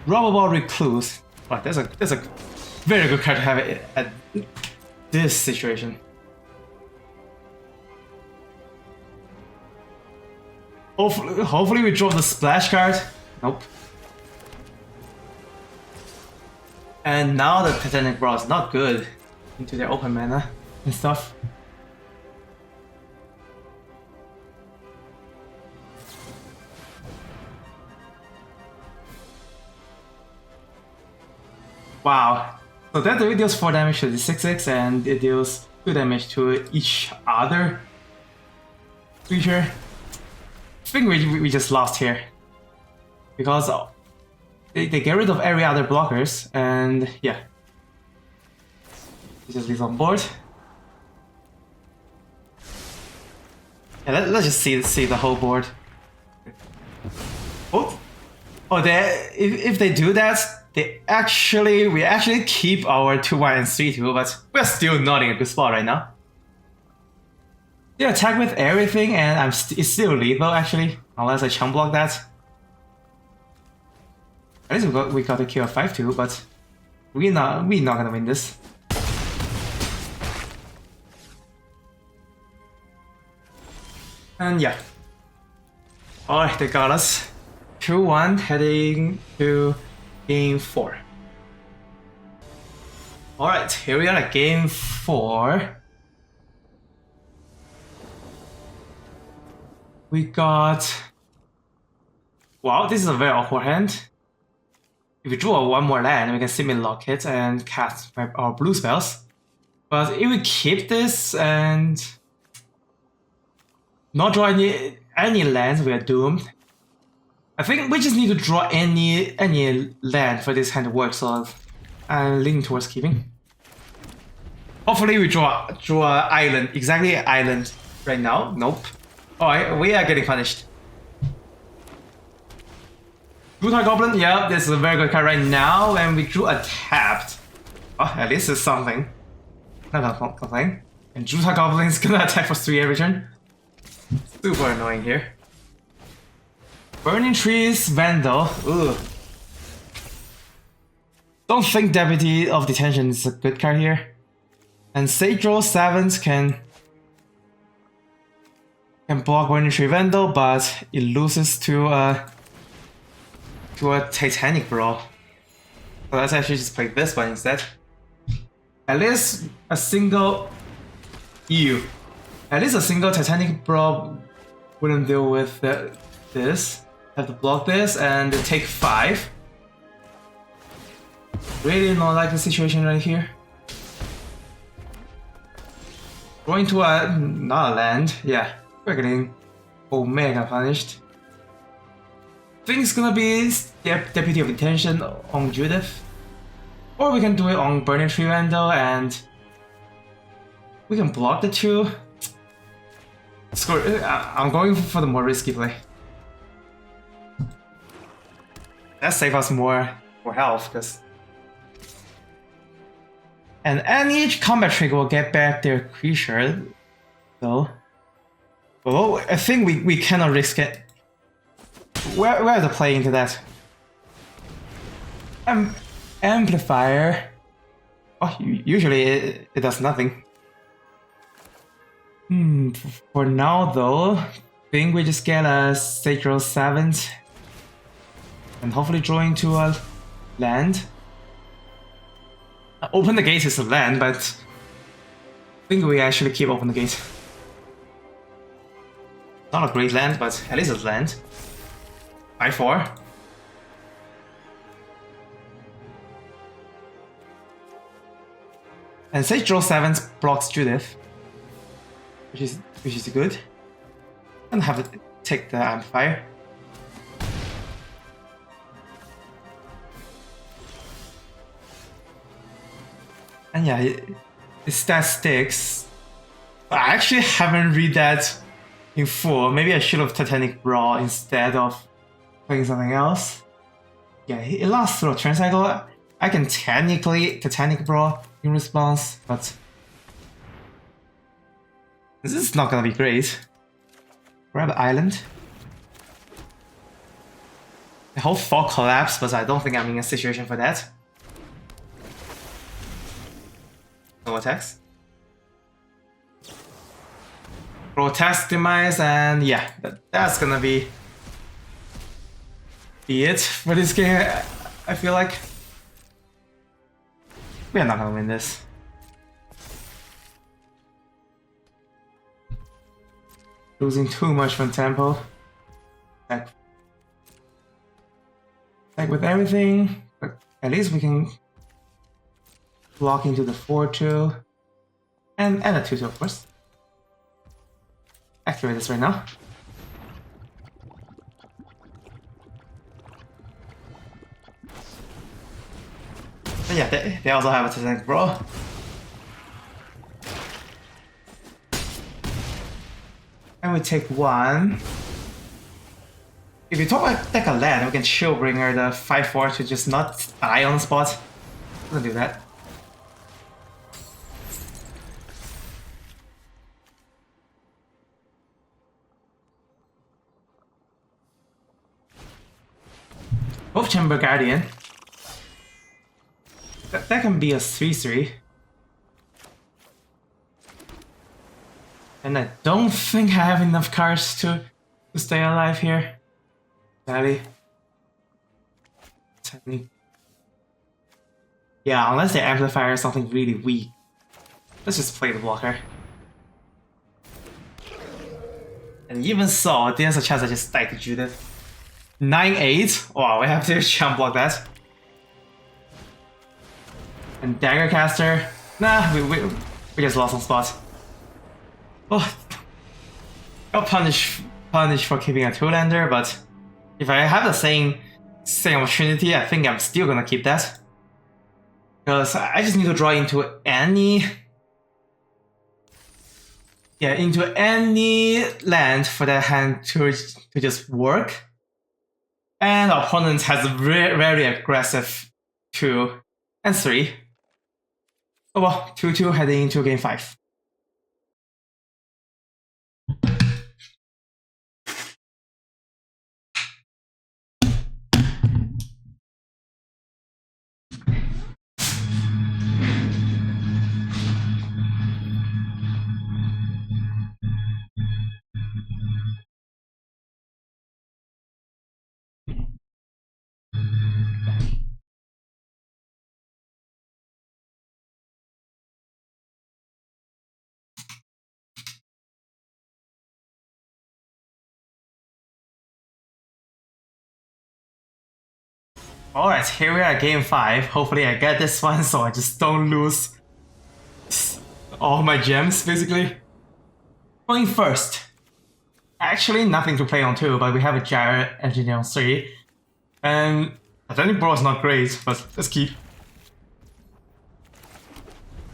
Robbable Recluse. Wow, that's a very good card to have at this situation. Hopefully we draw the splash card. Nope. And now the Titanic Brawl is not good into their open mana and stuff. Wow. So that deals 4 damage to the 6/6 and it deals 2 damage to each other creature. I think we just lost here. Because they get rid of every other blockers and yeah. He just leaves on board. Yeah, let's just see the whole board. Oh, if they do that, we actually keep our 2-1 and 3-2, but we're still not in a good spot right now. They attack with everything, and it's still lethal actually, unless I chump block that. At least we got to kill a 5-2, but we're not gonna win this. And yeah. Alright, they got us. 2-1 heading to Game 4. Alright, here we are at Game 4. We got... Wow, this is a very awkward hand. If we draw 1 more land, we can simply lock it and cast our blue spells. But if we keep this and not draw any lands, we are doomed. I think we just need to draw any land for this hand to work, so I'm leaning towards keeping. Hopefully we draw island, exactly island right now. Nope. Alright, we are getting punished. Brutal Goblin, yeah, this is a very good card right now, and we drew a tapped. Oh, at least it's something. Not gonna complain. And Brutal Goblin is gonna attack for 3 every turn. Super annoying here. Burning Trees, Vandal. Ugh. Don't think Deputy of Detention is a good card here. And Sagral Savants can block Burning Tree Vandal, but it loses to a Titanic Brawl. So let's actually just play this one instead. At least a single At least a single Titanic Brawl wouldn't deal with this. Have to block this and take 5. Really not like the situation right here. Going to not a land, yeah. We're getting Omega punished. I think it's gonna be Deputy of Intention on Judith. Or we can do it on Burning Tree Vandal and we can block the 2. Screw it, I'm going for the more risky play. That saves us more health, because... And any combat trigger will get back their creature, though. Well, I think we cannot risk it. Where's the play into that? Amplifier. Oh, usually it does nothing. For now though, I think we just get a Sacred 7th and hopefully draw into a land. Open the Gate is a land, but I think we actually keep Open the Gate. Not a great land, but at least it's land. 5-4. And Sage Draw 7th blocks Judith, which is good. And have to take the Amplifier. And yeah, the statistics. I actually haven't read that in full. Maybe I should have Titanic Brawl instead of playing something else. Yeah, it lasts through a turn cycle. I can technically Titanic Brawl in response, but this is not gonna be great. Grab Island. The whole fog collapsed, but I don't think I'm in a situation for that. No attacks. Grotesque Demise, and yeah, that's gonna be it for this game. I feel like we are not gonna win this. Losing too much from tempo. Like with everything, but at least we can block into the 4-2 and a 2-2 of course. Activate this right now. And yeah, they also have a Titanic Brawl. And we take 1. If you talk about deck a land, we can Shieldbringer the 5-4 to just not die on the spot. I'm gonna do that. Both Chamber Guardian. That can be a 3-3. And I don't think I have enough cards to stay alive here. Sadly. Yeah, unless they amplify something really weak. Let's just play the blocker. And even so, there's a chance I just die to Judith. 9-8. Wow, we have to jump block that. And Dagger Caster. Nah, we just lost on spot. Oh, I'll punish for keeping a 2-lander, but if I have the same opportunity, I think I'm still gonna keep that. Because I just need to draw into any land for that hand to just work. And our opponent has a very aggressive 2 and 3. Oh well, 2-2 heading into game 5. Alright, here we are at game 5. Hopefully I get this one so I just don't lose all my gems, basically. Going first. Actually, nothing to play on 2, but we have a Gyre Engineer on 3. And Athenic Brawl is not great, but let's keep.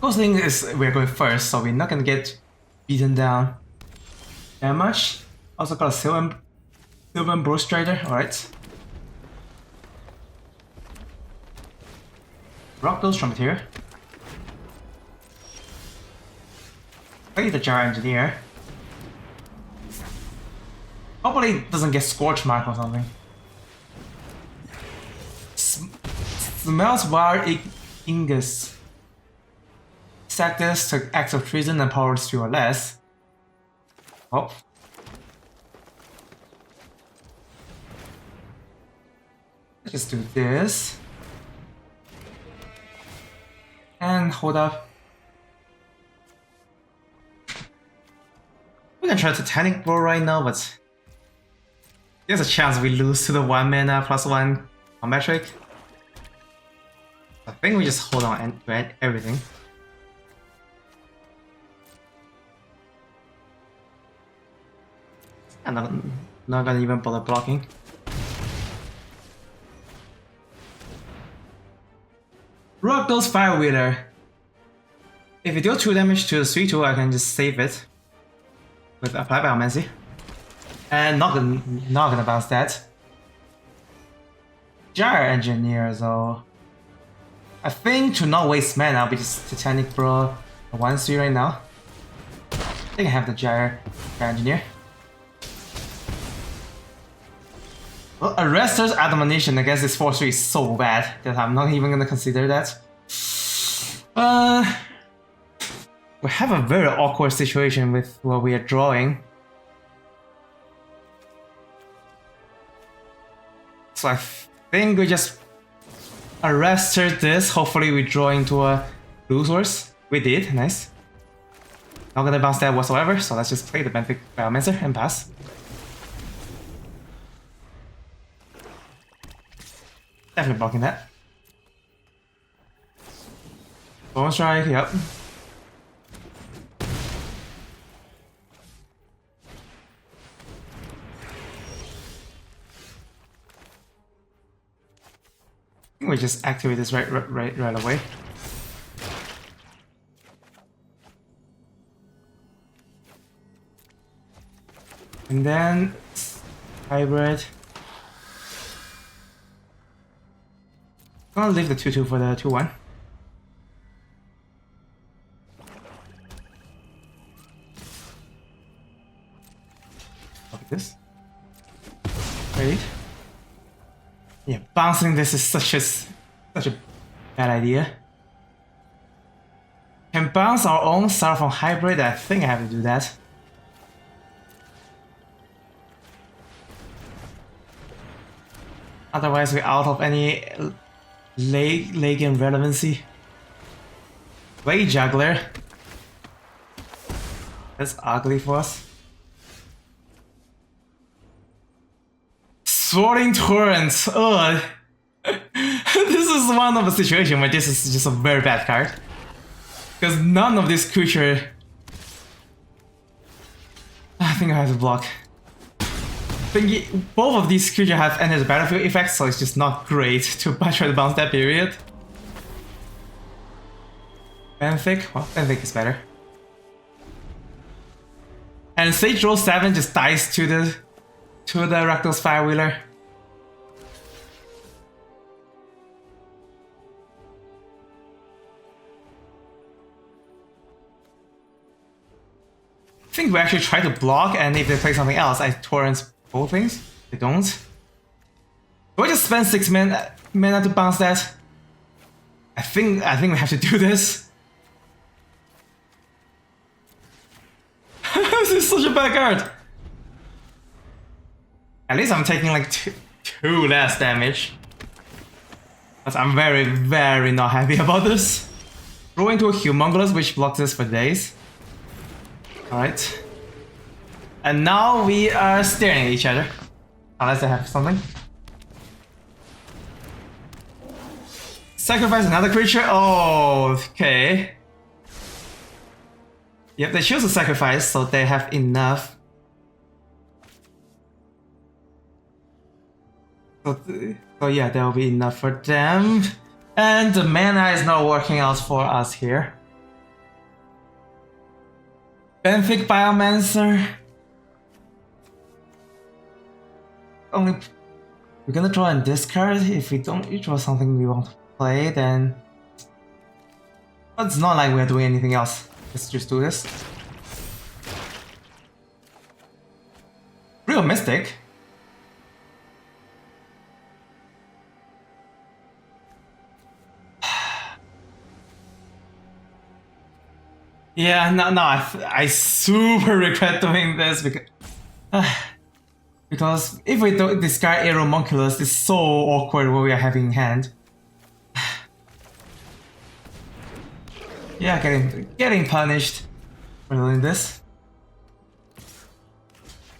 Good thing is we're going first, so we're not gonna get beaten down that much. Also got a Sylvan Brawl Strider, alright. Rockdale's Trumpeter. Play the Gyre Engineer. Hopefully it doesn't get Scorch Mark or something. Smells Wire Ingus. Sack this to acts of treason and powers 2 or less. Oh. Let's just do this. And hold up. We can try Titanic Brawl right now, but there's a chance we lose to the 1 mana +1 combat trick. I think we just hold on to everything. I'm not gonna even bother blocking. Rock those Fire Wheeler. If it deals 2 damage to the 3/2, I can just save it with Apply Biomancy. And not gonna bounce that. Gyre Engineer though. I think to not waste mana, I'll be just Titanic Brawl 1/3 right now. I think I have the Gyre Engineer. Well, Arrester's Admonition against this 4/3 is so bad that I'm not even gonna consider that. We have a very awkward situation with what we are drawing. So I think we just arrested this. Hopefully we draw into a blue source. We did, nice. Not gonna bounce that whatsoever, so let's just play the Benthic Biomancer and pass. Definitely blocking that. Bone Strike, yep. We just activate this right away. And then hybrid. I'll leave the 2/2 for the 2/1. Like this. Wait. Yeah, bouncing this is such a bad idea. Can bounce our own Styrofoam hybrid. I think I have to do that. Otherwise, we're out of any late game relevancy. Way Juggler. That's ugly for us. Swirling Torrents. Ugh. This is one of the situations where this is just a very bad card. Because none of this creature. I think I have to block. Both of these creatures have entered the battlefield effect, so it's just not great to try to bounce that period. Benthic? Well, Benthic is better. And Sage Roll 7 just dies to the Rakdos Firewheeler. I think we actually try to block, and if they play something else, I torrent both things. They don't. Do I just spend 6 mana to bounce that? I think we have to do this. This is such a bad card. At least I'm taking like two less damage. But I'm very, very not happy about this. Throw into a Humongous, which blocks this for days. Alright. And now we are staring at each other. Unless I have something. Sacrifice another creature? Oh, okay. Yep, they choose to sacrifice, so they have enough So yeah, that will be enough for them. And the mana is not working out for us here. Benthic Biomancer. Only we're gonna draw and discard. If we don't draw something we want to play, then it's not like we're doing anything else. Let's just do this. Real Mystic. Yeah, no, I super regret doing this because if we don't discard Aeromunculus, it's so awkward what we are having in hand. Yeah, getting punished for doing this.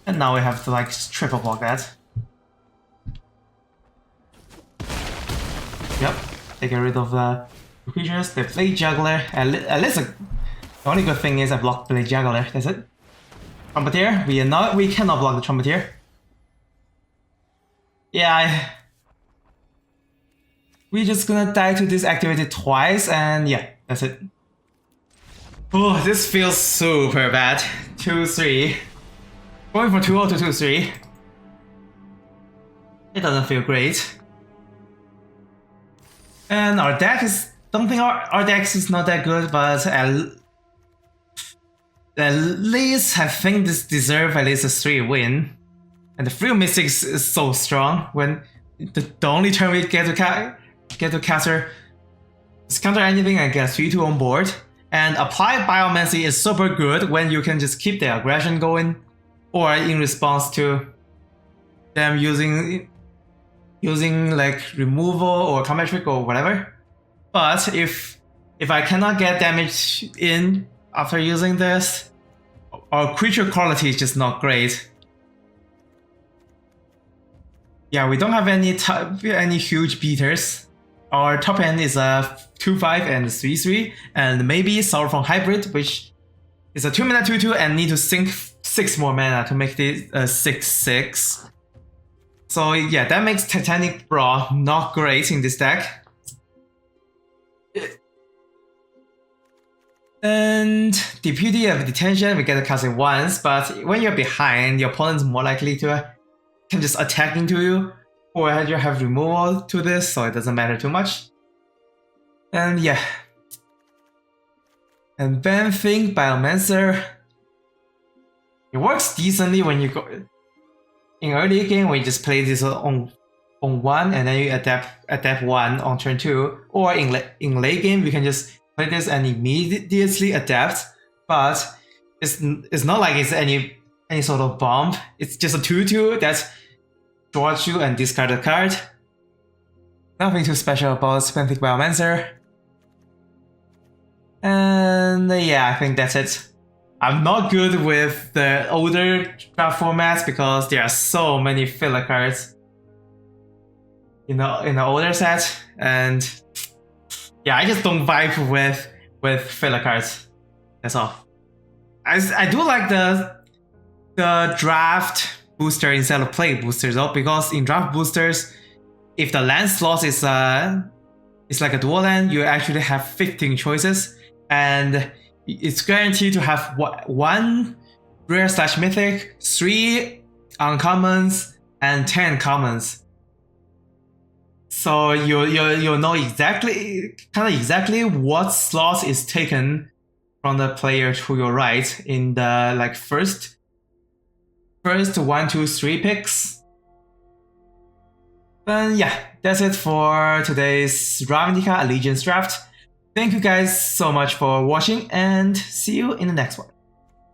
And now we have to like triple block that. Yep, taking rid of the creatures, the Blade Juggler, at least the only good thing is I blocked Blade Juggler, that's it. Trumpeter, we cannot block the Trumpeter. Yeah, we're just gonna die to this activity twice and yeah, that's it. Oh, this feels super bad. 2-3. Going from 2-0 to 2-3. It doesn't feel great. And our deck is, don't think our deck is not that good, but at least I think this deserves at least a 3 win. And the Free Mystics is so strong when the only turn we get to counter anything and get 3-2 on board. And Applied Biomancy is super good when you can just keep the aggression going, or in response to them using like removal or combat trick or whatever. But if I cannot get damage in after using this, our creature quality is just not great. Yeah, we don't have any huge beaters. Our top end is a 2-5 and 3-3, and maybe Sorrowful Hybrid, which is a 2-mana 2-2 and need to sink 6 more mana to make this a 6-6. So yeah, that makes Titanic Brawl not great in this deck. And Deputy of Detention, we get to cast it once, but when you're behind, your opponent's more likely to can just attack into you, or you have removal to this, so it doesn't matter too much. And yeah. And Benthic Biomancer. It works decently when you go in early game when you just play this on 1 and then you adapt 1 on turn 2, or in late game you can just play this and immediately adapt. But it's not like it's any sort of bomb. It's just a 2-2 that draws you and discard a card. Nothing too special about Benthic Biomancer. And yeah, I think that's it. I'm not good with the older draft formats because there are so many filler cards in the older set, and yeah, I just don't vibe with filler cards. That's all. I do like the draft booster instead of play boosters though, because in draft boosters, if the land slot is like a dual land, you actually have 15 choices, and it's guaranteed to have 1 rare/mythic, 3 uncommons, and 10 commons. So you'll know exactly what slot is taken from the player to your right in the like first 1, 2, 3 picks. Then yeah, that's it for today's Ravnica Allegiance draft. Thank you guys so much for watching, and see you in the next one.